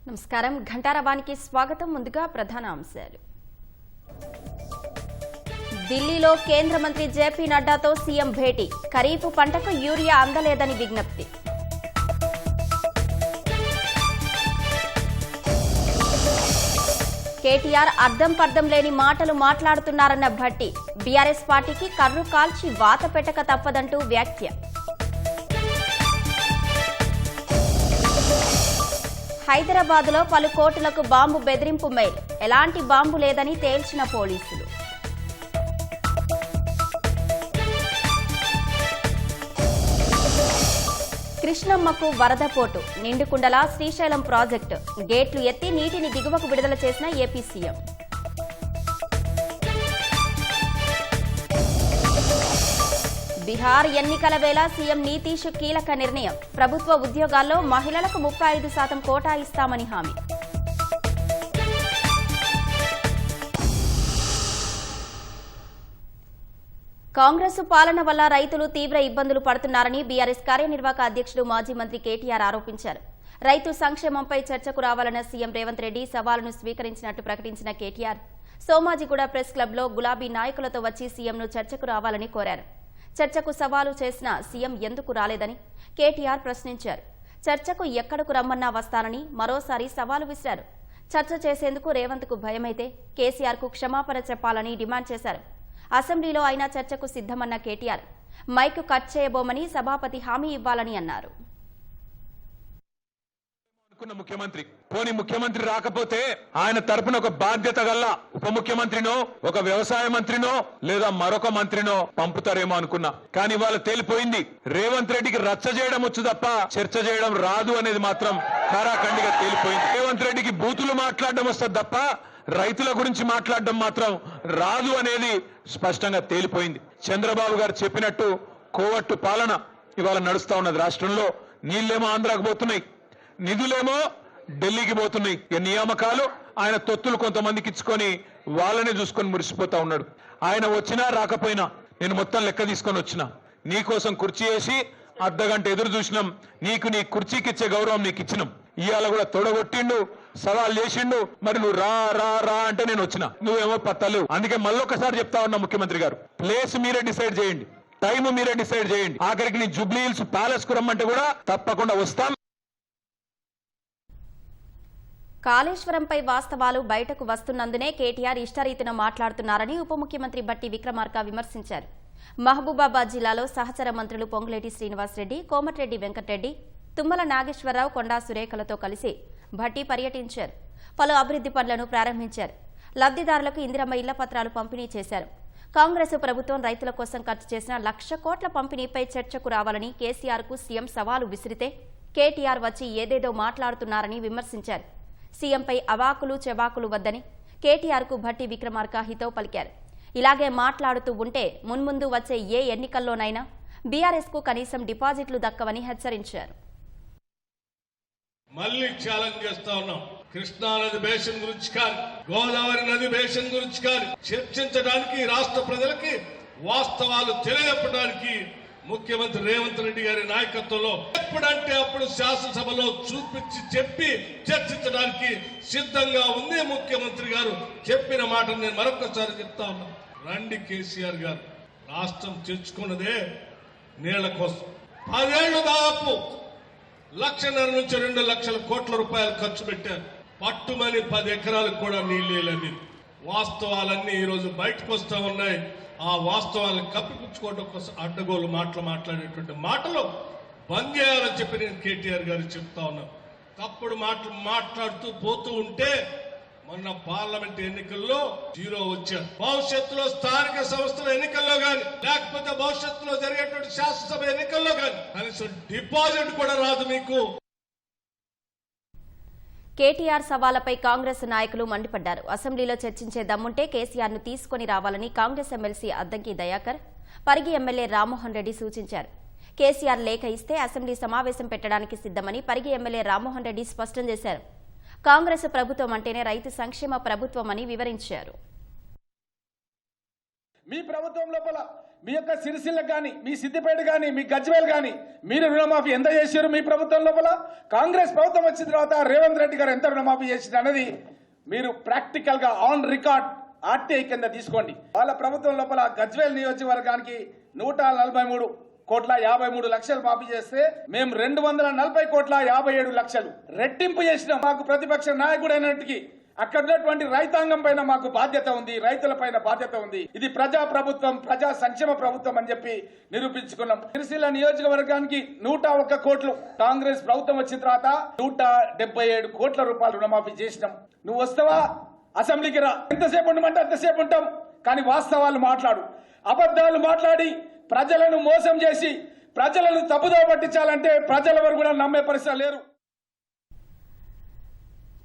నమస్కారం ఘంటారవానికి స్వాగతం. ముందుగా ప్రధాన అంశాలు. ఢిల్లీలో కేంద్ర మంత్రి జేపీ నడ్డాతో సీఎం భేటీ. ఖరీఫ్ పంటకు యూరియా అందలేదని విజ్ఞప్తి. కేటీఆర్ అర్థం పర్థం లేని మాటలు మాట్లాడుతున్నారన్న భట్టి. బీఆర్ఎస్ పార్టీకి కర్రు కాల్చి వాత పెట్టక తప్పదంటూ వ్యాఖ్య. హైదరాబాద్లో పలు కోర్టులకు బాంబు బెదిరింపు మెయిల్. ఎలాంటి బాంబు లేదని తేల్చిన పోలీసులు. కృష్ణమ్మకు వరదపోటు. నిండుకుండల శ్రీశైలం ప్రాజెక్టు గేట్లు ఎత్తి నీటిని దిగువకు విడుదల చేసిన ఏపీ సీఎం. బీహార్ ఎన్నికల వేళ సీఎం నితీష్ కీలక నిర్ణయం. ప్రభుత్వ ఉద్యోగాల్లో మహిళలకు 35% కోటా ఇస్తామని హామీ. కాంగ్రెస్ పాలన వల్ల రైతులు తీవ్ర ఇబ్బందులు పడుతున్నారని బీఆర్ఎస్ కార్యనిర్వాహక అధ్యక్షుడు మాజీ మంత్రి కేటీఆర్ ఆరోపించారు. రైతు సంక్షేమంపై చర్చకు రావాలన్న సీఎం రేవంత్ రెడ్డి సవాలును స్వీకరించినట్టు ప్రకటించిన కేటీఆర్ సోమాజిగూడ ప్రెస్ క్లబ్లో గులాబీ నాయకులతో వచ్చి సీఎంను చర్చకు రావాలని కోరారు. చర్చకు సవాలు చేసిన సీఎం ఎందుకు రాలేదని కేటీఆర్ ప్రశ్నించారు. చర్చకు ఎక్కడకు రమ్మన్నా వస్తానని మరోసారి సవాలు విసిరారు. చర్చ చేసేందుకు రేవంత్కు భయమైతే కేసీఆర్కు క్షమాపణ చెప్పాలని డిమాండ్ చేశారు. అసెంబ్లీలో అయినా చర్చకు సిద్ధమన్న కేటీఆర్ మైక్ కట్ చేయబోమని సభాపతి హామీ ఇవ్వాలని అన్నారు. ముఖ్యమంత్రి పోనీ ముఖ్యమంత్రి రాకపోతే ఆయన తరపున ఒక బాధ్యత గల్ల ఉప ముఖ్యమంత్రినో ఒక వ్యవసాయ మంత్రినో లేదా మరొక మంత్రినో పంపుతారేమో అనుకున్నా. కానీ వాళ్ళ తేలిపోయింది. రేవంత్ రెడ్డికి రచ్చ చేయడం వచ్చు తప్ప చర్చ చేయడం రాదు అనేది మాత్రం కారాఖండిగా తేలిపోయింది. రేవంత్ రెడ్డికి బూతులు మాట్లాడడం వస్తుంది తప్ప రైతుల గురించి మాట్లాడడం మాత్రం రాదు అనేది స్పష్టంగా తేలిపోయింది. చంద్రబాబు గారు చెప్పినట్టు కోవట్టు పాలన ఇవాళ నడుస్తా ఉన్నది రాష్ట్రంలో. నీళ్లేమో ఆంధ్రాకు పోతున్నాయి, నిధులేమో ఢిల్లీకి పోతున్నాయి. ఈ నియామకాలు ఆయన తొత్తులు కొంతమందికి ఇచ్చుకొని వాళ్ళనే చూసుకొని మురిసిపోతా ఉన్నాడు. ఆయన వచ్చినా రాకపోయినా నేను మొత్తం లెక్క తీసుకొని వచ్చిన నీకోసం కుర్చీ వేసి అర్ధగంట ఎదురు చూసినాం. నీకు నీ కుర్చీకి ఇచ్చే గౌరవం నీకు ఇచ్చినాం. ఇవాళ కూడా తొడగొట్టిండు, సవాల్ చేసిండు. మరి నువ్వు రా రా రా అంటే నేను వచ్చిన, నువ్వేమో పత్తలేవు. అందుకే మళ్ళొకసారి చెప్తా ఉన్నా ముఖ్యమంత్రి గారు, ప్లేస్ మీరే డిసైడ్ చేయండి, టైం మీరే డిసైడ్ చేయండి. ఆఖరికి నీ జూబ్లీ హిల్స్ ప్యాలెస్ కు రమ్మంటే కూడా తప్పకుండా వస్తాం. కాళేశ్వరంపై వాస్తవాలు బయటకు వస్తున్నందునే కేటీఆర్ ఇష్టరీతిన మాట్లాడుతున్నారని ఉప ముఖ్యమంత్రి బట్టి విక్రమార్క విమర్శించారు. మహబూబాబాద్ జిల్లాలో సహచర మంత్రులు పొంగులేటి శ్రీనివాసరెడ్డి, కోమటిరెడ్డి వెంకటరెడ్డి, తుమ్మల నాగేశ్వరరావు, కొండా సురేఖలతో కలిసి భట్టి పర్యటించారు. పలు అభివృద్ధి పనులను ప్రారంభించారు. లబ్ధిదారులకు ఇందిరమ్మ ఇళ్ల పత్రాలు పంపిణీ చేశారు. కాంగ్రెస్ ప్రభుత్వం రైతుల కోసం ఖర్చు చేసిన 1,00,000 కోట్ల పంపిణీపై చర్చకు రావాలని కేసీఆర్కు సీఎం సవాలు విసిరితే కేటీఆర్ వచ్చి ఏదేదో మాట్లాడుతున్నారని విమర్శించారు. సీఎంపై అవాకులు చెవాకులు వద్దని కేటీఆర్కు భట్టి విక్రమార్క హితవు పలికారు. ఇలాగే మాట్లాడుతూ ఉంటే మున్ముందు వచ్చే ఏ ఎన్నికల్లోనైనా బీఆర్ఎస్కు కనీసం డిపాజిట్లు దక్కవని హెచ్చరించారు. మళ్ళీ ఛాలెంజ్ చేస్తా ఉన్నాం. కృష్ణా నది బేసిన్ గురించి కానీ, గోదావరి నది బేసిన్ గురించి కానీ చర్చించడానికి రాష్ట్ర ప్రజలకి వాస్తవాలు తెలియజెప్పడానికి ముఖ్యమంత్రి రేవంత్ రెడ్డి గారి నాయకత్వంలో ఎప్పుడంటే అప్పుడు శాసనసభలో చూపించి చెప్పి చర్చించడానికి సిద్ధంగా ఉంది. ముఖ్యమంత్రి గారు చెప్పిన మాట నేను మరొకసారి చెప్తా ఉన్నా. రండి కేసీఆర్ గారు, రాష్ట్రం తెచ్చుకున్నదే నీళ్ల కోసం. 10 ఏళ్లు దాదాపు 1,50,000 నుంచి 2 లక్షల కోట్ల రూపాయలు ఖర్చు పెట్టారు. పట్టుమని 10 ఎకరాలకు కూడా నీళ్ళేలని వాస్తవాలన్నీ ఈరోజు బయటకు వస్తా ఉన్నాయి. ఆ వాస్తవాలను కప్పిపుచ్చుకోవడం కోసం అడ్డగోలు మాట్లాడేటువంటి మాటలు బంద్ చేయాలని చెప్పి నేను కేటీఆర్ గారు చెప్తా ఉన్నాను. తప్పుడు మాట్లాడుతూ పోతూ ఉంటే మొన్న పార్లమెంట్ ఎన్నికల్లో 0 వచ్చారు. భవిష్యత్తులో స్థానిక సంస్థల ఎన్నికల్లో కానీ, లేకపోతే భవిష్యత్తులో జరిగేటువంటి శాసనసభ ఎన్నికల్లో కానీ కనీసం డిపాజిట్ కూడా రాదు మీకు. కేటీఆర్ సవాళ్లపై కాంగ్రెస్ నాయకులు మండిపడ్డారు. అసెంబ్లీలో చర్చించే దమ్ముంటే కేసీఆర్ను తీసుకుని రావాలని కాంగ్రెస్ ఎమ్మెల్సీ అద్దంకి దయాకర్, పరిగి ఎమ్మెల్యే రామ్మోహన్ రెడ్డి సూచించారు. కేసీఆర్ లేఖ ఇస్తే అసెంబ్లీ సమావేశం పెట్టడానికి సిద్ధమని పరిగి ఎమ్మెల్యే రామ్మోహన్ రెడ్డి స్పష్టం చేశారు. కాంగ్రెస్ ప్రభుత్వం అంటేనే రైతు సంక్షేమ ప్రభుత్వం అని వివరించారు. మీ ప్రభుత్వం లోపల మీ యొక్క సిరిసిల్ల కానీ, మీ సిద్దిపేట కానీ, మీ గజ్వేల్ కానీ మీరు రుణమాఫీ ఎంత చేశారు మీ ప్రభుత్వం లోపల? కాంగ్రెస్ ప్రభుత్వం వచ్చిన తర్వాత రేవంత్ రెడ్డి గారు ఎంత రుణమాఫీ చేసింది అనేది మీరు ప్రాక్టికల్ గా ఆన్ రికార్డ్ ఆర్టీఐ కింద తీసుకోండి. వాళ్ళ ప్రభుత్వం లోపల గజ్వేల్ నియోజకవర్గానికి 143,53,00,000 మాఫీ చేస్తే మేము 240,57,00,000 రెట్టింపు చేసినాం. మాకు ప్రతిపక్ష నాయకుడైనట్టుకి అక్కడ ఉన్నటువంటి రైతాంగం పైన మాకు బాధ్యత ఉంది, రైతుల పైన బాధ్యత ఉంది. ఇది ప్రజా ప్రభుత్వం, ప్రజా సంక్షేమ ప్రభుత్వం అని చెప్పి నిరూపించుకున్నాం. సిరిసిల్ల నియోజకవర్గానికి 101 కోట్లు కాంగ్రెస్ ప్రభుత్వం వచ్చిన తర్వాత 177 కోట్ల రూపాయలు రుణమాఫీ చేసినాం. నువ్వు వస్తావా అసెంబ్లీకి రా, ఎంతసేపు ఉండమంటే అంతసేపు ఉంటాం, కానీ వాస్తవాలు మాట్లాడు. అబద్ధాలు మాట్లాడి ప్రజలను మోసం చేసి ప్రజలను తప్పుదో పట్టించాలంటే ప్రజల వరకు కూడా నమ్మే పరిస్థితి లేరు.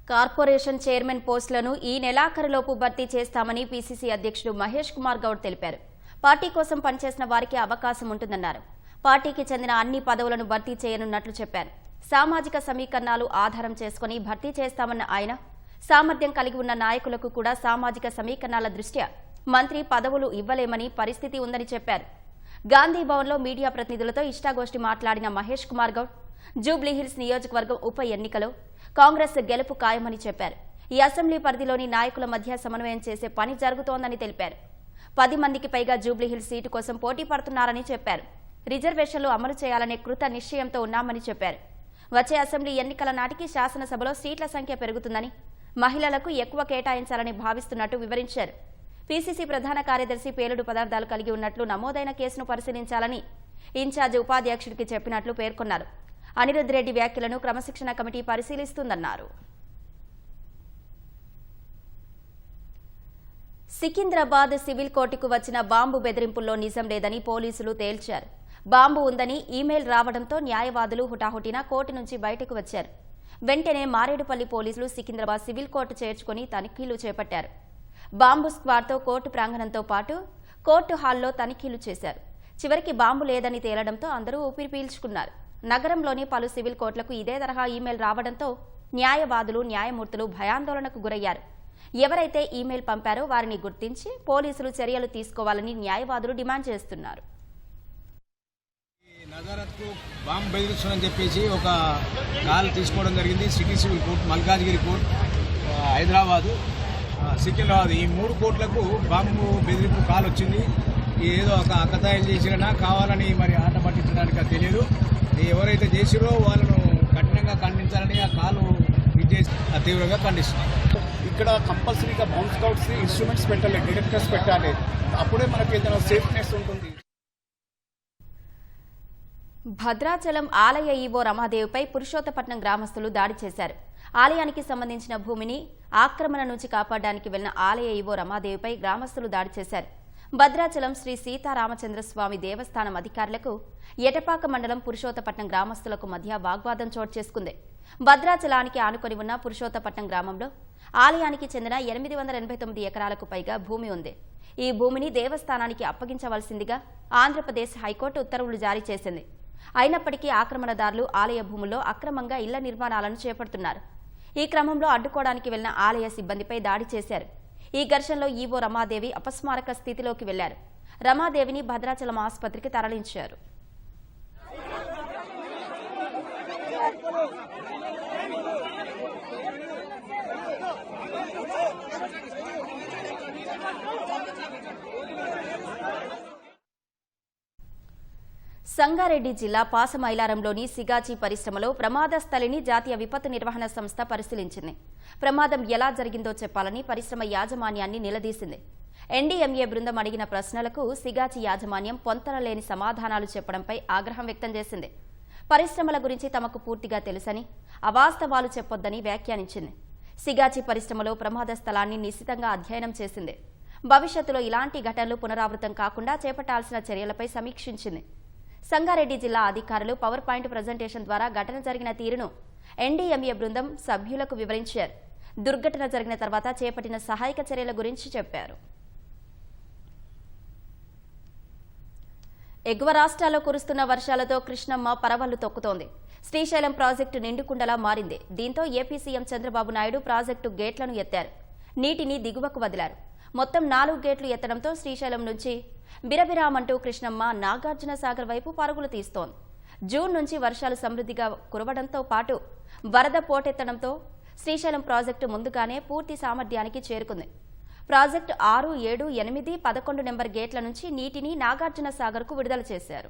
కార్పొరేషన్ చైర్మన్ పోస్టులను ఈ నెలాఖరులోపు భర్తీ చేస్తామని పీసీసీ అధ్యక్షుడు మహేష్ కుమార్ గౌడ్ తెలిపారు. పార్టీ కోసం పనిచేసిన వారికి అవకాశం ఉంటుందన్నారు. పార్టీకి చెందిన అన్ని పదవులను భర్తీ చేయనున్నట్లు చెప్పారు. సామాజిక సమీకరణాలు ఆధారం చేసుకుని భర్తీ చేస్తామన్న ఆయన సామర్థ్యం కలిగి ఉన్న నాయకులకు కూడా సామాజిక సమీకరణాల దృష్ట్యా మంత్రి పదవులు ఇవ్వలేమని పరిస్థితి ఉందని చెప్పారు. గాంధీ భవన్లో మీడియా ప్రతినిధులతో ఇష్టాగోష్ఠి మాట్లాడిన మహేష్ కుమార్ గౌడ్ జూబ్లీహిల్స్ నియోజకవర్గం ఉప ఎన్నికలో కాంగ్రెస్ గెలుపు ఖాయమని చెప్పారు. ఈ అసెంబ్లీ పరిధిలోని నాయకుల మధ్య సమన్వయం చేసే పని జరుగుతోందని తెలిపారు. 10 మందికి పైగా జూబ్లీహిల్స్ సీటు కోసం పోటీ పడుతున్నారని చెప్పారు. రిజర్వేషన్లు అమలు చేయాలనే కృత నిశ్చయంతో ఉన్నామని చెప్పారు. వచ్చే అసెంబ్లీ ఎన్నికల నాటికి శాసనసభలో సీట్ల సంఖ్య పెరుగుతుందని, మహిళలకు ఎక్కువ కేటాయించాలని భావిస్తున్నట్టు వివరించారు. పీసీసీ ప్రధాన కార్యదర్శి పేలుడు పదార్థాలు కలిగి ఉన్నట్లు నమోదైన కేసును పరిశీలించాలని ఇన్ఛార్జ్ ఉపాధ్యక్షుడికి చెప్పినట్లు పేర్కొన్నారు. అనిరుద్ రెడ్డి వ్యాఖ్యలను క్రమశిక్షణ కమిటీ పరిశీలిస్తుందన్నారు. సికింద్రాబాద్ సివిల్ కోర్టుకు వచ్చిన బాంబు బెదిరింపుల్లో నిజం లేదని పోలీసులు తేల్చారు. బాంబు ఉందని ఈమెయిల్ రావడంతో న్యాయవాదులు హుటాహుటిన కోర్టు నుంచి బయటకు వచ్చారు. వెంటనే మారేడుపల్లి పోలీసులు సికింద్రాబాద్ సివిల్ కోర్టు చేర్చుకుని తనిఖీలు చేపట్టారు. బాంబు స్క్వాడ్తో కోర్టు ప్రాంగణంతో పాటు కోర్టు హాల్లో తనిఖీలు చేశారు. చివరికి బాంబు లేదని తేలడంతో అందరూ ఊపిరి పీల్చుకున్నారు. నగరంలోని పలు సివిల్ కోర్టులకు ఇదే తరహా ఈమెయిల్ రావడంతో న్యాయవాదులు, న్యాయమూర్తులు భయాందోళనకు గురయ్యారు. ఎవరైతే ఈమెయిల్ పంపారో వారిని గుర్తించి పోలీసులు చర్యలు తీసుకోవాలని న్యాయవాదులు డిమాండ్ చేస్తున్నారు. నజారత్కు బాంబు బెదిరిస్తుందని చెప్పేసి ఒక కాల్ తీసుకోవడం జరిగింది. City civil court, Malkajgiri court, Hyderabad, Secunderabad, ఈ 3 కోర్టులకు బాంబు బెదిరింపు కాల్ వచ్చింది. ఏదో ఒక అక్కతాయిలు చేసినా కావాలని మరి ఆట పట్టించడానికి అది తెలియదు. ఎవరైతే చేసిరో వాళ్ళను కఠినంగా ఖండించాలని ఆ కాలు విజేసి తీవ్రంగా ఖండిస్తున్నారు. ఇక్కడ కంపల్సరీగా బాంబ్ స్కౌట్స్ ఇన్స్ట్రుమెంట్స్ పెట్టాలి, డిటెక్టర్స్ పెట్టాలి, అప్పుడే మనకి ఏదైనా సేఫ్నెస్ ఉంటుంది. భద్రాచలం ఆలయ ఈవో రమాదేవిపై పురుషోత్తపట్నం గ్రామస్తులు దాడి చేశారు. ఆలయానికి సంబంధించిన భూమిని ఆక్రమణ నుంచి కాపాడడానికి వెళ్లిన ఆలయ ఈవో రమాదేవిపై గ్రామస్తులు దాడి చేశారు. భద్రాచలం శ్రీ సీతారామచంద్రస్వామి దేవస్థానం అధికారులకు ఎటపాక మండలం పురుషోత్తపట్నం గ్రామస్తులకు మధ్య వాగ్వాదం చోటు చేసుకుంది. భద్రాచలానికి ఆనుకొని ఉన్న పురుషోత్తపట్నం గ్రామంలో ఆలయానికి చెందిన 889 ఎకరాలకు పైగా భూమి ఉంది. ఈ భూమిని దేవస్థానానికి అప్పగించవలసిందిగా ఆంధ్రప్రదేశ్ హైకోర్టు ఉత్తర్వులు జారీ చేసింది. అయినప్పటికీ ఆక్రమణదారులు ఆలయ భూముల్లో అక్రమంగా ఇళ్ల నిర్మాణాలను చేపడుతున్నారు. ఈ క్రమంలో అడ్డుకోవడానికి వెళ్లిన ఆలయ సిబ్బందిపై దాడి చేశారు. ఈ ఘర్షణలో ఈవో రమాదేవి అపస్మారక స్థితిలోకి వెళ్లారు. రమాదేవిని భద్రాచలం ఆసుపత్రికి తరలించారు. సంగారెడ్డి జిల్లా పాసమైలారంలోని సిగాచి పరిశ్రమలో ప్రమాద స్థలిని జాతీయ విపత్తు నిర్వహణ సంస్థ పరిశీలించింది. ప్రమాదం ఎలా జరిగిందో చెప్పాలని పరిశ్రమ యాజమాన్యాన్ని నిలదీసింది. ఎన్డీఎంఏ బృందం అడిగిన ప్రశ్నలకు సిగాచి యాజమాన్యం పొంతనలేని సమాధానాలు చెప్పడంపై ఆగ్రహం వ్యక్తం చేసింది. పరిశ్రమల గురించి తమకు పూర్తిగా తెలుసని, అవాస్తవాలు చెప్పొద్దని వ్యాఖ్యానించింది. సిగాచి పరిశ్రమలో ప్రమాద స్థలాన్ని నిశితంగా అధ్యయనం చేసింది. భవిష్యత్తులో ఇలాంటి ఘటనలు పునరావృతం కాకుండా చేపట్టాల్సిన చర్యలపై సమీక్షించింది. సంగారెడ్డి జిల్లా అధికారులు పవర్ పాయింట్ ప్రజెంటేషన్ ద్వారా ఘటన జరిగిన తీరును ఎన్డీఎంఏ బృందం సభ్యులకు వివరించారు. దుర్ఘటన జరిగిన తర్వాత చేపట్టిన సహాయక చర్యల గురించి చెప్పారు. ఎగువ రాష్ట్రాల్లో కురుస్తున్న వర్షాలతో కృష్ణమ్మ పరవళ్లు తొక్కుతోంది. శ్రీశైలం ప్రాజెక్టు నిండుకుండలా మారింది. దీంతో AP CM Chandrababu Naidu project గేట్లను ఎత్తారు. నీటిని దిగువకు వదిలారు. మొత్తం 4 గేట్లు ఎత్తడంతో శ్రీశైలం నుంచి బిరబిరామంటూ కృష్ణమ్మ నాగార్జున సాగర్ వైపు పరుగులు తీస్తోంది. జూన్ నుంచి వర్షాలు సమృద్ధిగా కురవడంతో పాటు వరద పోటెత్తడంతో శ్రీశైలం ప్రాజెక్టు ముందుగానే పూర్తి సామర్థ్యానికి చేరుకుంది. ప్రాజెక్టు 6, 7, 8, 11 నెంబర్ గేట్ల నుంచి నీటిని నాగార్జున సాగర్కు విడుదల చేశారు.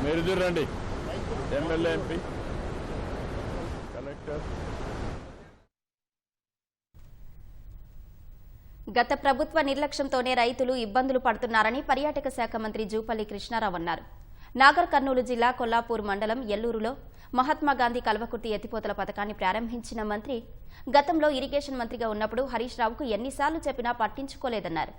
మీరు రండి, ఎమ్మెల్యే, ఎంపీ, కలెక్టర్. గత ప్రభుత్వ నిర్లక్ష్యంతోనే రైతులు ఇబ్బందులు పడుతున్నారని పర్యాటక శాఖ మంత్రి జూపల్లి కృష్ణారావు అన్నారు. నాగర్ కర్నూలు జిల్లా కొల్లాపూర్ మండలం ఎల్లూరులో మహాత్మాగాంధీ కల్వకుర్తి ఎత్తిపోతల పథకాన్ని ప్రారంభించిన మంత్రి గతంలో ఇరిగేషన్ మంత్రిగా ఉన్నప్పుడు హరీష్ రావుకు ఎన్నిసార్లు చెప్పినా పట్టించుకోలేదన్నారు.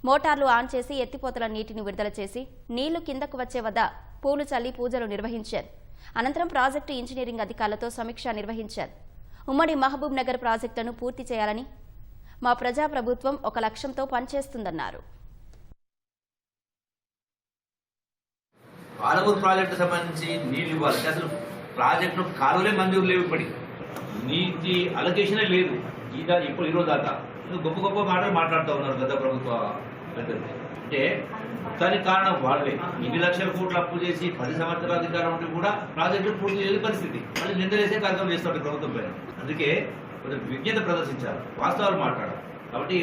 మోటార్లు ఆన్ చేసి ఎత్తిపోతల నీటిని విడుదల చేసి నీళ్లు కిందకు వచ్చే వద్ద పూలు చల్లి పూజలు నిర్వహించారు. అనంతరం ప్రాజెక్టు ఇంజనీరింగ్ అధికారులతో సమీక్ష నిర్వహించారు. ఉమ్మడి మహబూబ్ నగర్ ప్రాజెక్టును పూర్తి చేయాలని మా ప్రజాప్రభుత్వం ఒక లక్ష్యంతో పనిచేస్తుందన్నారు. పాలమూరు ప్రాజెక్టు సంబంధించి నీళ్లు ఇవ్వాలి. అసలు ప్రాజెక్టు కాలువలే మంజూరు లేవు, ఇప్పటికి నీటి అలొకేషనే లేదు. ఇప్పుడు ఈరోజు దాకా గొప్ప గొప్ప మాటలు మాట్లాడుతూ ఉన్నారు గత ప్రభుత్వ పెద్దలు. అంటే దానికి కారణం వాళ్ళే. 2 లక్షల కోట్లు అప్పు చేసి 10 సంవత్సరాల అధికారం ఉంటే కూడా ప్రాజెక్టు పూర్తి చేయని పరిస్థితి. మళ్ళీ నిందలేసే కార్యక్రమం చేస్తుంది ప్రభుత్వం పైన. అందుకే కొంచెం విజ్ఞత ప్రదర్శించాలి, వాస్తవాలు మాట్లాడాలి. కాబట్టి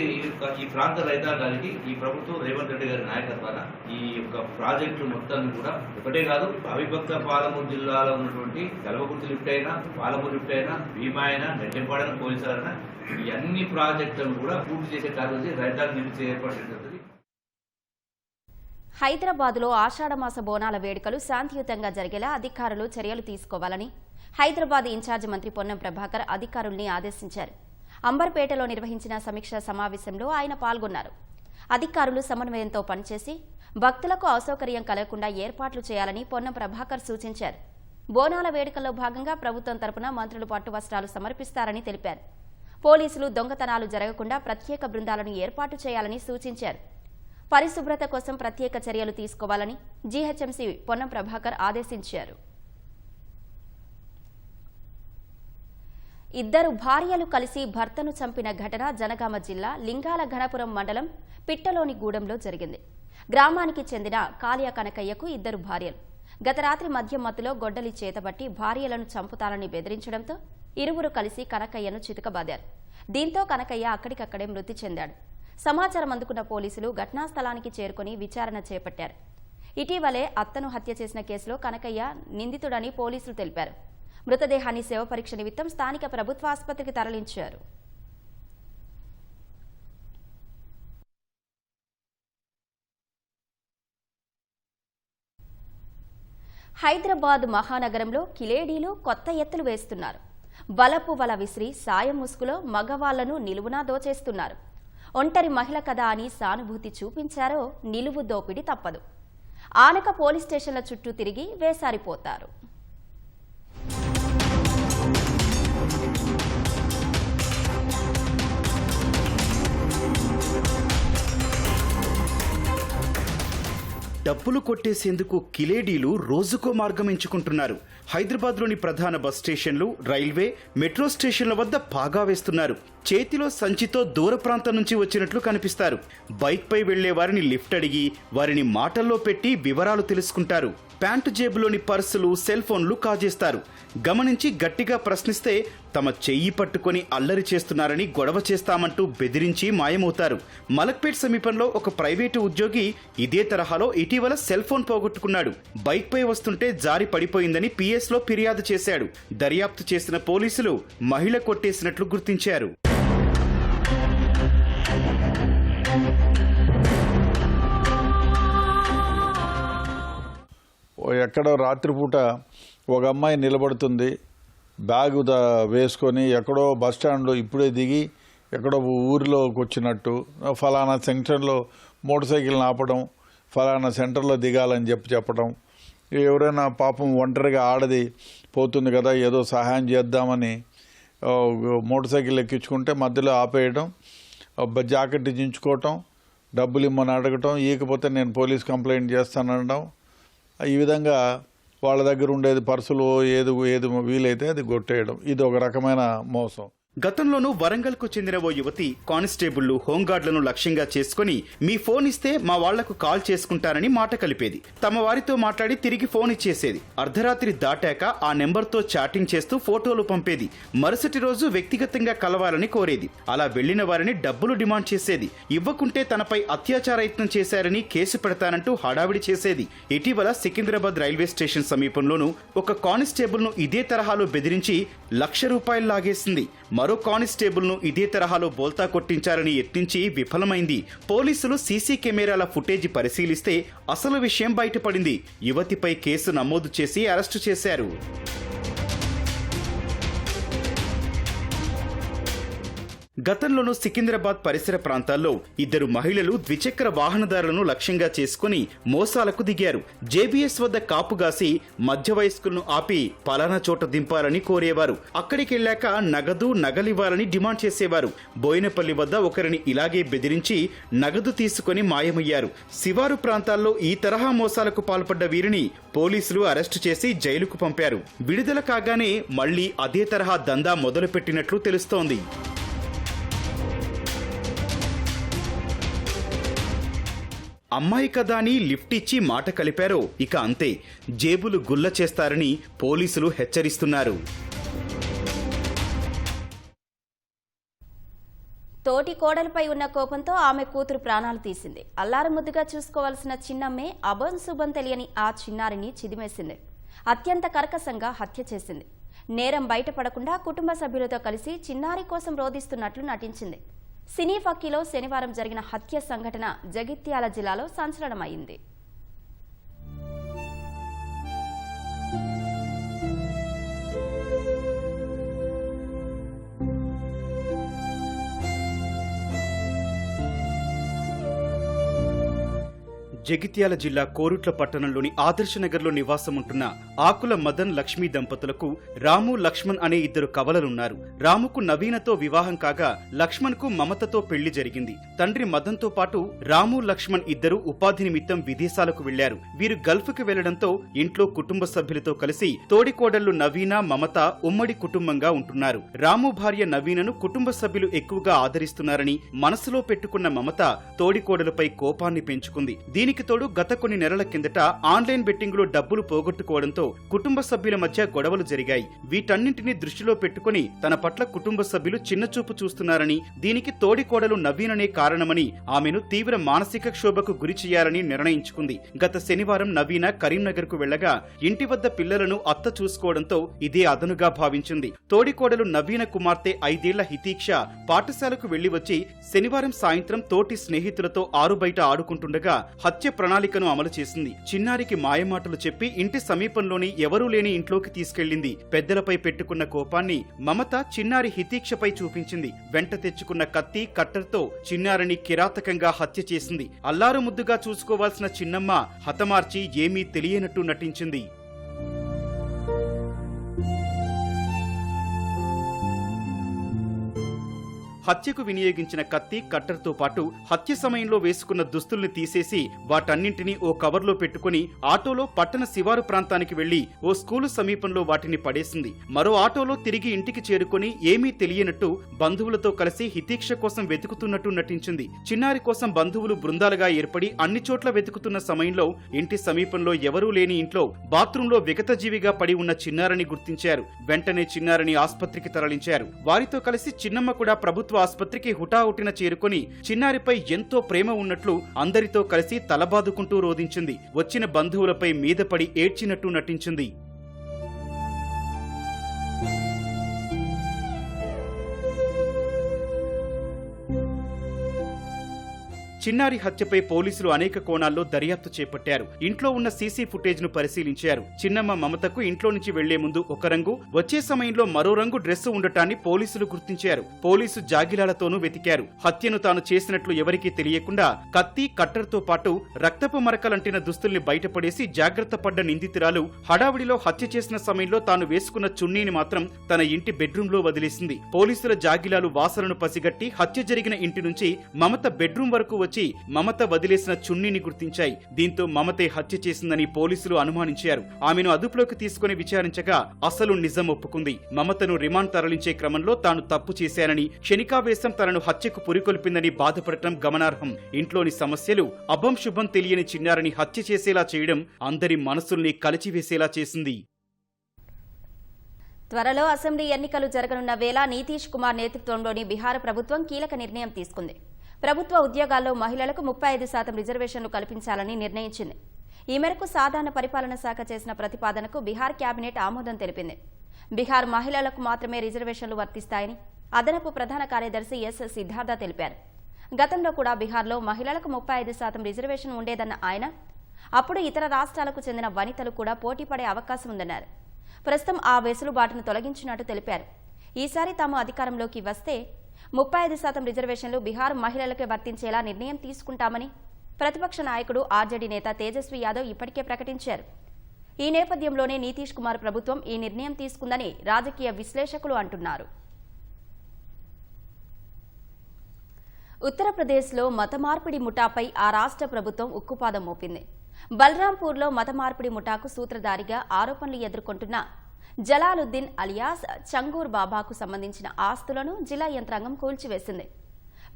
ఈ ప్రాంత రైతాంగానికి ఈ ప్రభుత్వం రేవంత్ రెడ్డి గారి నాయకత్వాన ఈ యొక్క ప్రాజెక్టు మొత్తాన్ని కూడా ఒకటే కాదు, అవిభక్త పాలమూరు జిల్లాలో ఉన్నటువంటి కల్వకుర్తి లిఫ్ట్ అయినా, పాలమూరు లిఫ్ట్ అయినా, భీమా అయినా, నెట్టెంపాడైనా, పోలీసులైనా ఈ అన్ని ప్రాజెక్టులను కూడా పూర్తి చేసే కార్యక్రమం రైతాంగం నిలిచే ఏర్పాటు చేస్తుంది. హైదరాబాద్లో ఆషాఢమాస బోనాల వేడుకలు శాంతియుతంగా జరిగేలా అధికారులు చర్యలు తీసుకోవాలని హైదరాబాద్ ఇన్ఛార్జి మంత్రి పొన్నం ప్రభాకర్ అధికారుల్ని ఆదేశించారు. అంబర్పేటలో నిర్వహించిన సమీక్షా సమావేశంలో ఆయన పాల్గొన్నారు. అధికారులు సమన్వయంతో పనిచేసి భక్తులకు అసౌకర్యం కలగకుండా ఏర్పాట్లు చేయాలని పొన్నం ప్రభాకర్ సూచించారు. బోనాల వేడుకల్లో భాగంగా ప్రభుత్వం తరపున మంత్రులు పట్టు వస్త్రాలు సమర్పిస్తారని తెలిపారు. పోలీసులు దొంగతనాలు జరగకుండా ప్రత్యేక బృందాలను ఏర్పాటు చేయాలని సూచించారు. పరిశుభ్రత కోసం ప్రత్యేక చర్యలు తీసుకోవాలని జీహెచ్ఎంసీ పొన్నం ప్రభాకర్ ఆదేశించారు. 2 భార్యలు కలిసి భర్తను చంపిన ఘటన జనగామ జిల్లా లింగాల ఘనపురం మండలం పిట్టలోని గూడెంలో జరిగింది. గ్రామానికి చెందిన కాళియా కనకయ్యకు 2 భార్యలు. గత రాత్రి మద్యం మత్తులో గొడ్డలి చేతబట్టి భార్యలను చంపుతానని బెదిరించడంతో ఇరువురు కలిసి కనకయ్యను చితకబాదారు. దీంతో కనకయ్య అక్కడికక్కడే మృతి చెందాడు. సమాచారం అందుకున్న పోలీసులు ఘటనా స్థలానికి చేరుకుని విచారణ చేపట్టారు. ఇటీవలే అత్తను హత్య చేసిన కేసులో కనకయ్య నిందితుడని పోలీసులు తెలిపారు. మృతదేహాన్ని శవ పరీక్ష నిమిత్తం స్థానిక ప్రభుత్వ ఆసుపత్రికి తరలించారు. హైదరాబాద్ మహానగరంలో కిలేడీలు కొత్త ఎత్తులు వేస్తున్నారు. బలపు వల విసిరి సాయం ముసుగులో మగవాళ్లను నిలువునా దోచేస్తున్నారు. ఒంటరి మహిళ కదా అని సానుభూతి చూపించారో నిలువు దోపిడి తప్పదు. ఆనక పోలీస్ స్టేషన్ల చుట్టూ తిరిగి వేసారిపోతారు. డబ్బులు కొట్టేసేందుకు కిలేడీలు రోజుకో మార్గం ఎంచుకుంటున్నారు. హైదరాబాద్లోని ప్రధాన బస్ స్టేషన్లు, రైల్వే, మెట్రో స్టేషన్ల వద్ద పాగా వేస్తున్నారు. చేతిలో సంచితో దూర ప్రాంతం నుంచి వచ్చినట్లు కనిపిస్తారు. బైక్పై వెళ్లే వారిని లిఫ్ట్ అడిగి వారిని మాటల్లో పెట్టి వివరాలు తెలుసుకుంటారు. ప్యాంటు జేబులోని పర్సులు, సెల్ ఫోన్లు కాజేస్తారు. గమనించి గట్టిగా ప్రశ్నిస్తే తమ చెయ్యి పట్టుకొని అల్లరి చేస్తున్నారని గొడవ చేస్తామంటూ బెదిరించి మాయమవుతారు. మలక్పేట్ సమీపంలో ఒక ప్రైవేటు ఉద్యోగి ఇదే తరహాలో ఇటీవల సెల్ ఫోన్ పోగొట్టుకున్నాడు. బైక్పై వస్తుంటే జారి పడిపోయిందని పిఎస్లో ఫిర్యాదు చేశాడు. దర్యాప్తు చేసిన పోలీసులు మహిళ కొట్టేసినట్లు గుర్తించారు. ఎక్కడో రాత్రిపూట ఒక అమ్మాయి నిలబడుతుంది, బ్యాగు వేసుకొని ఎక్కడో బస్ స్టాండ్లో ఇప్పుడే దిగి ఎక్కడో ఊరిలోకి వచ్చినట్టు ఫలానా సెంటర్లో మోటార్ సైకిల్ని ఆపడం, ఫలానా సెంటర్లో దిగాలని చెప్పడం, ఎవరైనా పాపం ఒంటరిగా ఆడది పోతుంది కదా ఏదో సహాయం చేద్దామని మోటార్ సైకిల్ ఎక్కించుకుంటే మధ్యలో ఆపేయడం, జాకెట్ దించుకోవటం, డబ్బులు ఇమ్మని అడగటం, ఇకపోతే నేను పోలీస్ కంప్లైంట్ చేస్తానడం, ఈ విధంగా వాళ్ళ దగ్గర ఉండేది పర్సులు ఏది వీలైతే అది కొట్టేయడం. ఇది ఒక రకమైన మోసం. గతంలోనూ వరంగల్కు చెందిన ఓ యువతి కానిస్టేబుళ్లు, హోంగార్డులను లక్ష్యంగా చేసుకుని మీ ఫోన్ ఇస్తే మా వాళ్లకు కాల్ చేసుకుంటారని మాట కలిపేది. తమ వారితో మాట్లాడి తిరిగి ఫోన్ ఇచ్చేసేది. అర్ధరాత్రి దాటాక ఆ నెంబర్తో చాటింగ్ చేస్తూ ఫోటోలు పంపేది. మరుసటి రోజు వ్యక్తిగతంగా కలవాలని కోరేది. అలా వెళ్లిన వారిని డబ్బులు డిమాండ్ చేసేది. ఇవ్వకుంటే తనపై అత్యాచార యత్నం చేశారని కేసు పెడతానంటూ హడావిడి చేసేది. ఇటీవల సికింద్రాబాద్ రైల్వే స్టేషన్ సమీపంలోనూ ఒక కానిస్టేబుల్ ను ఇదే తరహాలో బెదిరించి ₹1,00,000 లాగేసింది. మరో కానిస్టేబుల్ ను ఇదే తరహాలో బోల్తా కొట్టించాలని యత్నించి విఫలమైంది. పోలీసులు సీసీ కెమెరాల ఫుటేజీ పరిశీలిస్తే అసలు విషయం బయటపడింది. యువతిపై కేసు నమోదు చేసి అరెస్టు చేశారు. గతంలోనూ సికింద్రాబాద్ పరిసర ప్రాంతాల్లో 2 మహిళలు ద్విచక్ర వాహనదారులను లక్ష్యంగా చేసుకుని మోసాలకు దిగారు. జేబీఎస్ వద్ద కాపుగాసి మధ్య వయస్కులను ఆపి పలానా చోట దింపాలని కోరేవారు. అక్కడికెళ్లాక నగదు, నగలివ్వాలని డిమాండ్ చేసేవారు. బోయినపల్లి వద్ద ఒకరిని ఇలాగే బెదిరించి నగదు తీసుకుని మాయమయ్యారు. శివారు ప్రాంతాల్లో ఈ తరహా మోసాలకు పాల్పడ్డ వీరిని పోలీసులు అరెస్టు చేసి జైలుకు పంపారు. విడుదల కాగానే మళ్లీ అదే తరహా దందా మొదలుపెట్టినట్లు తెలుస్తోంది. అమ్మాయి కదా అని లిఫ్ట్ ఇచ్చి మాట కలిపారో ఇక అంతే, జేబులు గుల్ల చేస్తారని పోలీసులు హెచ్చరిస్తున్నారు. తోటి కోడలిపై ఉన్న కోపంతో ఆమె కూతురు ప్రాణాలు తీసింది. అల్లారముద్దుగా చూసుకోవాల్సిన చిన్నమ్మే అభంశుభం తెలియని ఆ చిన్నారిని చిదిమేసింది. అత్యంత కర్కశంగా హత్య చేసింది. నేరం బయటపడకుండా కుటుంబ సభ్యులతో కలిసి చిన్నారి కోసం రోధిస్తున్నట్లు నటించింది. సినీ ఫక్కీలో శనివారం జరిగిన హత్య సంఘటన జగిత్యాల జిల్లాలో సంచలనమైంది. జగిత్యాల జిల్లా కోరుట్ల పట్టణంలోని ఆదర్శనగర్లో నివాసం ఉంటున్న ఆకుల మదన్ లక్ష్మీ దంపతులకు రాము, లక్ష్మణ్ అనే 2 కవలలున్నారు. రాముకు నవీనతో వివాహం కాగా లక్ష్మణ్ కు మమతతో పెళ్లి జరిగింది. తండ్రి మదన్ తో పాటు రాము, లక్ష్మణ్ ఇద్దరు ఉపాధి నిమిత్తం విదేశాలకు వెళ్లారు. వీరు గల్ఫ్ కు వెళ్లడంతో ఇంట్లో కుటుంబ సభ్యులతో కలిసి తోడికోడళ్లు నవీన, మమత ఉమ్మడి కుటుంబంగా ఉంటున్నారు. రాము భార్య నవీనను కుటుంబ సభ్యులు ఎక్కువగా ఆదరిస్తున్నారని మనసులో పెట్టుకున్న మమత తోడికోడలపై కోపాన్ని పెంచుకుంది. దీనికి తోడు గత కొన్ని నెలల కిందట ఆన్లైన్ బెట్టింగ్ లో డబ్బులు పోగొట్టుకోవడంతో కుటుంబ సభ్యుల మధ్య గొడవలు జరిగాయి. వీటన్నింటినీ దృష్టిలో పెట్టుకుని తన పట్ల కుటుంబ సభ్యులు చిన్నచూపు చూస్తున్నారని, దీనికి తోడికోడలు నవీననే కారణమని ఆమెను తీవ్ర మానసిక క్షోభకు గురి చేయాలని నిర్ణయించుకుంది. గత శనివారం నవీన కరీంనగర్ కు వెళ్లగా ఇంటి వద్ద పిల్లలను అత్త చూసుకోవడంతో ఇదే అదనుగా భావించింది. తోడికోడలు నవీన కుమార్తె 5 ఏళ్ల హితీక్ష పాఠశాలకు వెళ్లి వచ్చి శనివారం సాయంత్రం తోటి స్నేహితులతో ఆరుబయట ఆడుకుంటుండగా హత్య ప్రణాళికను అమలు చేసింది. చిన్నారికి మాయమాటలు చెప్పి ఇంటి సమీపంలోని ఎవరూ లేని ఇంట్లోకి తీసుకెళ్లింది. పెద్దలపై పెట్టుకున్న కోపాన్ని మమత చిన్నారి హితీక్షపై చూపించింది. వెంట తెచ్చుకున్న కత్తి, కట్టర్తో చిన్నారిని కిరాతకంగా హత్య చేసింది. అల్లారు ముద్దుగా చూసుకోవాల్సిన చిన్నమ్మ హతమార్చి ఏమీ తెలియనట్టు నటించింది. హత్యకు వినియోగించిన కత్తి, కట్టర్తో పాటు హత్య సమయంలో వేసుకున్న దుస్తుల్ని తీసేసి వాటన్నింటినీ ఓ కవర్లో పెట్టుకుని ఆటోలో పట్టణ శివారు ప్రాంతానికి వెళ్లి ఓ స్కూలు సమీపంలో వాటిని పడేసింది. మరో ఆటోలో తిరిగి ఇంటికి చేరుకుని ఏమీ తెలియనట్టు బంధువులతో కలిసి హితీక్ష కోసం వెతుకుతున్నట్టు నటించింది. చిన్నారి కోసం బంధువులు బృందాలుగా ఏర్పడి అన్ని చోట్ల వెతుకుతున్న సమయంలో ఇంటి సమీపంలో ఎవరూ లేని ఇంట్లో బాత్రూంలో విగతజీవిగా పడి ఉన్న చిన్నారిని గుర్తించారు. వెంటనే చిన్నారిని ఆస్పత్రికి తరలించారు. వారితో కలిసి చిన్నమ్మ కూడా ప్రభుత్వ ఆస్పత్రికి హుటాహుటిన చేరుకుని చిన్నారిపై ఎంతో ప్రేమ ఉన్నట్లు అందరితో కలిసి తలబాదుకుంటూ రోధించింది. వచ్చిన బంధువులపై మీదపడి ఏడ్చినట్టు నటించింది. చిన్నారి హత్యపై పోలీసులు అనేక కోణాల్లో దర్యాప్తు చేపట్టారు. ఇంట్లో ఉన్న సీసీ ఫుటేజ్ ను పరిశీలించారు. చిన్నమ్మ మమతకు ఇంట్లో నుంచి వెళ్లే ముందు ఒక రంగు, వచ్చే సమయంలో మరో రంగు డ్రెస్సు ఉండటాన్ని పోలీసులు గుర్తించారు. పోలీసు జాగిలాలతోనూ వెతికారు. హత్యను తాను చేసినట్లు ఎవరికీ తెలియకుండా కత్తి, కట్టర్తో పాటు రక్తపు మరకలంటిన దుస్తుల్ని బయటపడేసి జాగ్రత్త పడ్డ నిందితురాలు హడావిడిలో హత్య చేసిన సమయంలో తాను వేసుకున్న చున్నీని మాత్రం తన ఇంటి బెడ్రూమ్ లో వదిలేసింది. పోలీసుల జాగిలాలు వాసనను పసిగట్టి హత్య జరిగిన ఇంటి నుంచి మమత బెడ్రూమ్ వరకు వచ్చి మమత వదిలేసిన చున్నీని గుర్తించాయి. దీంతో మమతే హత్య చేసిందని పోలీసులు అనుమానించారు. ఆమెను అదుపులోకి తీసుకుని విచారించగా అసలు నిజం ఒప్పుకుంది. మమతను రిమాండ్ తరలించే క్రమంలో తాను తప్పు చేశానని, క్షణికావేశం తనను హత్యకు పురికొల్పిందని బాధపడటం గమనార్హం. ఇంట్లోని సమస్యలు అభం శుభం తెలియని చిన్నారిని హత్య చేసేలా చేయడం అందరి మనసుల్ని కలిచివేసేలా చేసింది. త్వరలో అసెంబ్లీ ఎన్నికలు జరగనున్న వేళ నితీష్ కుమార్ నేతృత్వంలోని బీహార్ ప్రభుత్వం కీలక నిర్ణయం తీసుకుంది. ప్రభుత్వ ఉద్యోగాల్లో మహిళలకు 35% రిజర్వేషన్లు కల్పించాలని నిర్ణయించింది. ఈ మేరకు సాధారణ పరిపాలన శాఖ చేసిన ప్రతిపాదనకు బీహార్ కేబినెట్ ఆమోదం తెలిపింది. బీహార్ మహిళలకు మాత్రమే రిజర్వేషన్లు వర్తిస్తాయని అదనపు ప్రధాన కార్యదర్శి ఎస్ సిద్ధార్థ తెలిపారు. గతంలో కూడా బీహార్లో మహిళలకు 35% రిజర్వేషన్ ఉండేదన్న ఆయన, అప్పుడు ఇతర రాష్ట్రాలకు చెందిన వనితలు కూడా పోటీ పడే అవకాశం ఉందన్నారు. ప్రస్తుతం ఆ వెసులుబాటును తొలగించినట్టు తెలిపారు. ఈసారి తాము అధికారంలోకి వస్తే 35% రిజర్వేషన్లు బీహార్ మహిళలకే వర్తించేలా నిర్ణయం తీసుకుంటామని ప్రతిపక్ష నాయకుడు ఆర్జేడీ నేత తేజస్వి యాదవ్ ఇప్పటికే ప్రకటించారు. ఈ నేపథ్యంలోనే నితీష్ కుమార్ ప్రభుత్వం ఈ నిర్ణయం తీసుకుందని రాజకీయ విశ్లేషకులు అంటున్నారు. ఉత్తరప్రదేశ్లో మత మార్పిడి ముఠాపై ఆ రాష్ట్ర ప్రభుత్వం ఉక్కుపాదం మోపింది. బల్రాంపూర్లో మత మార్పిడి ముఠాకు సూత్రధారిగా ఆరోపణలు ఎదుర్కొంటున్న జలాలుద్దీన్ అలియాస్ చంగూర్ బాబాకు సంబంధించిన ఆస్తులను జిల్లా యంత్రాంగం కూల్చివేసింది.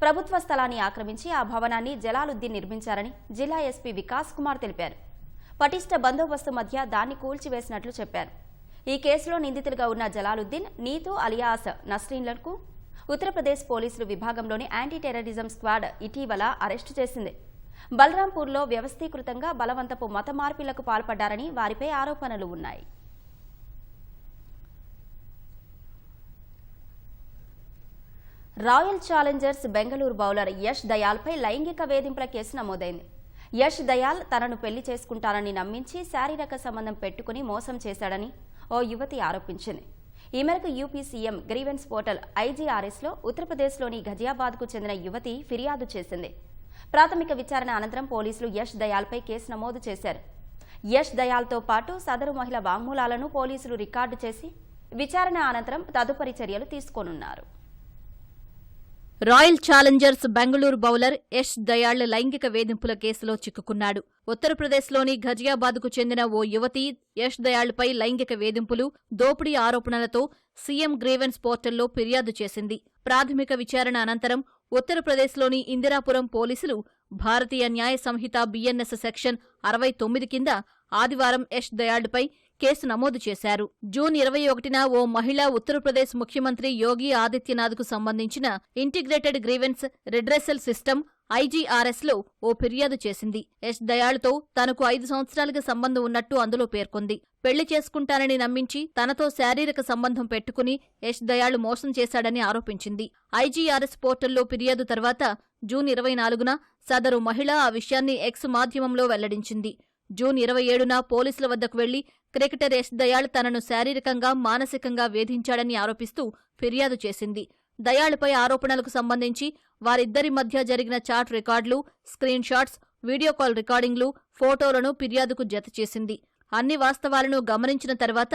ప్రభుత్వ స్థలాన్ని ఆక్రమించి ఆ భవనాన్ని జలాలుద్దీన్ నిర్మించారని జిల్లా ఎస్పీ వికాస్ కుమార్ తెలిపారు. పటిష్ట బందోబస్తు మధ్య దాన్ని కూల్చివేసినట్లు చెప్పారు. ఈ కేసులో నిందితులుగా ఉన్న జలాలుద్దీన్, నీతూ అలియాస్ నస్రీన్లకు ఉత్తరప్రదేశ్ పోలీసులు విభాగంలోని యాంటీ టెర్రరిజం స్క్వాడ్ ఇటీవల అరెస్టు చేసింది. బల్రాంపూర్లో వ్యవస్థీకృతంగా బలవంతపు మత మార్పిళ్లకు పాల్పడ్డారని వారిపై ఆరోపణలు ఉన్నాయి. Royal Challengers Bengaluru bowler Yash దయాల్పై లైంగిక వేధింపుల కేసు నమోదైంది. యష్ దయాల్ తనను పెళ్లి చేసుకుంటానని నమ్మించి శారీరక సంబంధం పెట్టుకుని మోసం చేశాడని ఓ యువతి ఆరోపించింది. ఈ మేరకు యూపీ సీఎం గ్రీవెన్స్ పోర్టల్ ఐజీఆర్ఎస్లో ఉత్తరప్రదేశ్లోని ఘజియాబాద్కు చెందిన యువతి ఫిర్యాదు చేసింది. ప్రాథమిక విచారణ అనంతరం పోలీసులు యష్ దయాల్పై కేసు నమోదు చేశారు. యష్ దయాల్తో పాటు సదరు మహిళ వాంగ్మూలాలను పోలీసులు రికార్డు చేసి విచారణ అనంతరం తదుపరి చర్యలు తీసుకోనున్నారు. Royal Challengers Bengaluru bowler Yash Dayal లైంగిక వేధింపుల కేసులో చిక్కుకున్నాడు. ఉత్తరప్రదేశ్లోని ఘజియాబాద్కు చెందిన ఓ యువతి యష్ దయాళ్పై లైంగిక వేధింపులు, దోపిడీ ఆరోపణలతో సీఎం గ్రీవెన్స్ పోర్టల్లో ఫిర్యాదు చేసింది. ప్రాథమిక విచారణ అనంతరం ఉత్తరప్రదేశ్లోని ఇందిరాపురం పోలీసులు భారతీయ న్యాయ సంహిత బిఎన్ఎస్ సెక్షన్ 69 కింద ఆదివారం యష్ దయాళ్పై కేసు నమోదు చేశారు. జూన్ 21న ఓ మహిళ ఉత్తరప్రదేశ్ ముఖ్యమంత్రి యోగి ఆదిత్యనాథ్కు సంబంధించిన ఇంటిగ్రేటెడ్ గ్రీవెన్స్ రిడ్రెసల్ సిస్టమ్ ఐజీఆర్ఎస్లో ఓ ఫిర్యాదు చేసింది. యష్ దయాళ్తో తనకు 5 సంవత్సరాలుగా సంబంధం ఉన్నట్టు అందులో పేర్కొంది. పెళ్లి చేసుకుంటానని నమ్మించి తనతో శారీరక సంబంధం పెట్టుకుని యష్ దయాళ్ మోసం చేశాడని ఆరోపించింది. ఐజీఆర్ఎస్ పోర్టల్లో ఫిర్యాదు తర్వాత జూన్ 24న సదరు మహిళ ఆ విషయాన్ని ఎక్స్ మాధ్యమంలో వెల్లడించింది. జూన్ 27న పోలీసుల వద్దకు వెళ్లి క్రికెటర్ యష్ దయాళ్ తనను శారీరకంగా, మానసికంగా వేధించాడని ఆరోపిస్తూ ఫిర్యాదు చేసింది. దయాళ్పై ఆరోపణలకు సంబంధించి వారిద్దరి మధ్య జరిగిన చాట్ రికార్డులు, స్క్రీన్ షాట్స్, వీడియో కాల్ రికార్డింగ్లు, ఫోటోలను ఫిర్యాదుకు జతచేసింది. అన్ని వాస్తవాలను గమనించిన తర్వాత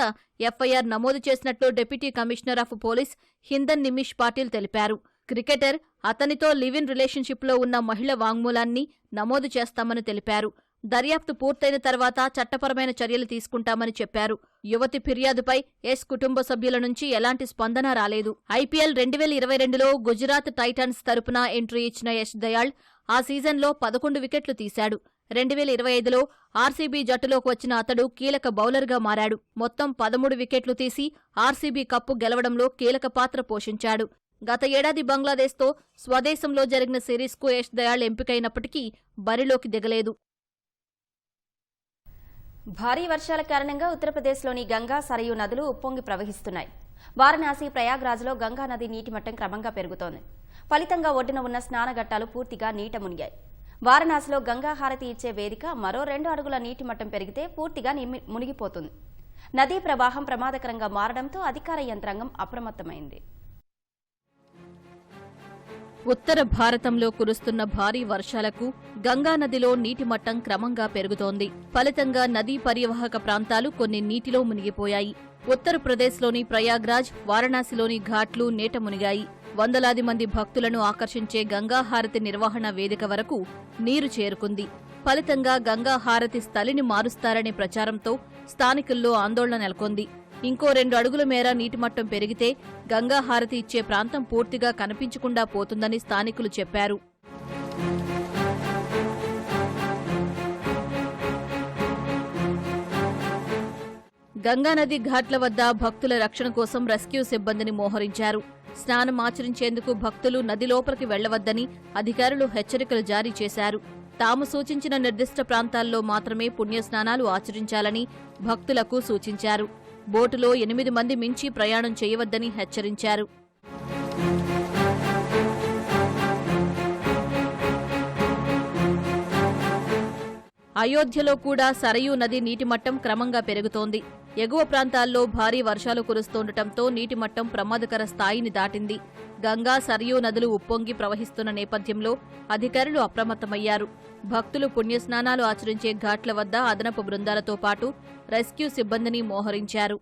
ఎఫ్ఐఆర్ నమోదు చేసినట్లు deputy commissioner of police Hindon Nimish Patil తెలిపారు. క్రికెటర్, అతనితో లివ్ ఇన్ రిలేషన్షిప్లో ఉన్న మహిళ వాంగ్మూలాన్ని నమోదు చేస్తామని తెలిపారు. దర్యాప్తు పూర్తయిన తర్వాత చట్టపరమైన చర్యలు తీసుకుంటామని చెప్పారు. యువతి ఫిర్యాదుపై యష్ కుటుంబ సభ్యుల నుంచి ఎలాంటి స్పందన రాలేదు. ఐపీఎల్ 2022లో గుజరాత్ టైటాన్స్ తరపున ఎంట్రీ ఇచ్చిన యష్ దయాళ్ ఆ సీజన్లో 11 వికెట్లు తీశాడు. 2025లో ఆర్సీబీ జట్టులోకి వచ్చిన అతడు కీలక బౌలర్గా మారాడు. మొత్తం 13 వికెట్లు తీసి ఆర్సీబీ కప్పు గెలవడంలో కీలక పాత్ర పోషించాడు. గత ఏడాది బంగ్లాదేశ్తో స్వదేశంలో జరిగిన సిరీస్కు యష్ దయాళ్ ఎంపికైనప్పటికీ బరిలోకి దిగలేదు. భారీ వర్షాల కారణంగా ఉత్తరప్రదేశ్లోని గంగా, సరయూ నదులు ఉప్పొంగి ప్రవహిస్తున్నాయి. వారణాసి, ప్రయాగ్రాజ్లో గంగా నది నీటి మట్టం క్రమంగా పెరుగుతోంది. ఫలితంగా ఒడ్డున ఉన్న స్నానఘట్టాలు పూర్తిగా నీట మునిగాయి. వారణాసిలో గంగా హారతి ఇచ్చే వేదిక మరో 2 అడుగుల నీటి మట్టం పెరిగితే పూర్తిగా మునిగిపోతుంది. నదీ ప్రవాహం ప్రమాదకరంగా మారడంతో అధికార యంత్రాంగం అప్రమత్తమైంది. ఉత్తర భారతంలో కురుస్తున్న భారీ వర్షాలకు గంగానదిలో నీటి మట్టం క్రమంగా పెరుగుతోంది. ఫలితంగా నదీ పరివాహక ప్రాంతాలు కొన్ని నీటిలో మునిగిపోయాయి. ఉత్తరప్రదేశ్లోని ప్రయాగ్రాజ్, వారణాసిలోని ఘాట్లు నీట మునిగాయి. వందలాది మంది భక్తులను ఆకర్షించే గంగాహారతి నిర్వహణ వేదిక వరకు నీరు చేరుకుంది. ఫలితంగా గంగాహారతి స్థలిని మారుస్తారనే ప్రచారంతో స్థానికుల్లో ఆందోళన నెలకొంది. ఇంకో 2 అడుగుల మేర నీటిమట్టం పెరిగితే గంగాహారతి ఇచ్చే ప్రాంతం పూర్తిగా కనిపించకుండా పోతుందని స్థానికులు చెప్పారు. గంగానది ఘాట్ల వద్ద భక్తుల రక్షణ కోసం రెస్క్యూ సిబ్బందిని మోహరించారు. స్నానం ఆచరించేందుకు భక్తులు నది లోపలికి వెళ్లవద్దని అధికారులు హెచ్చరికలు జారీ చేశారు. తాము సూచించిన నిర్దిష్ట ప్రాంతాల్లో మాత్రమే పుణ్యస్నానాలు ఆచరించాలని భక్తులకు సూచించారు. బోటులో 8 మంది మించి ప్రయాణం చేయవద్దని హెచ్చరించారు. అయోధ్యలో కూడా సరయూ నది నీటిమట్టం క్రమంగా పెరుగుతోంది. ఎగువ ప్రాంతాల్లో భారీ వర్షాలు కురుస్తుండటంతో నీటిమట్టం ప్రమాదకర స్థాయిని దాటింది. గంగా, సరయూ నదులు ఉప్పొంగి ప్రవహిస్తున్న నేపథ్యంలో అధికారులు అప్రమత్తమయ్యారు. భక్తులు పుణ్యస్నానాలు ఆచరించే ఘాట్ల వద్ద అదనపు బృందాలతో పాటు రెస్క్యూ సిబ్బందిని మోహరించారు.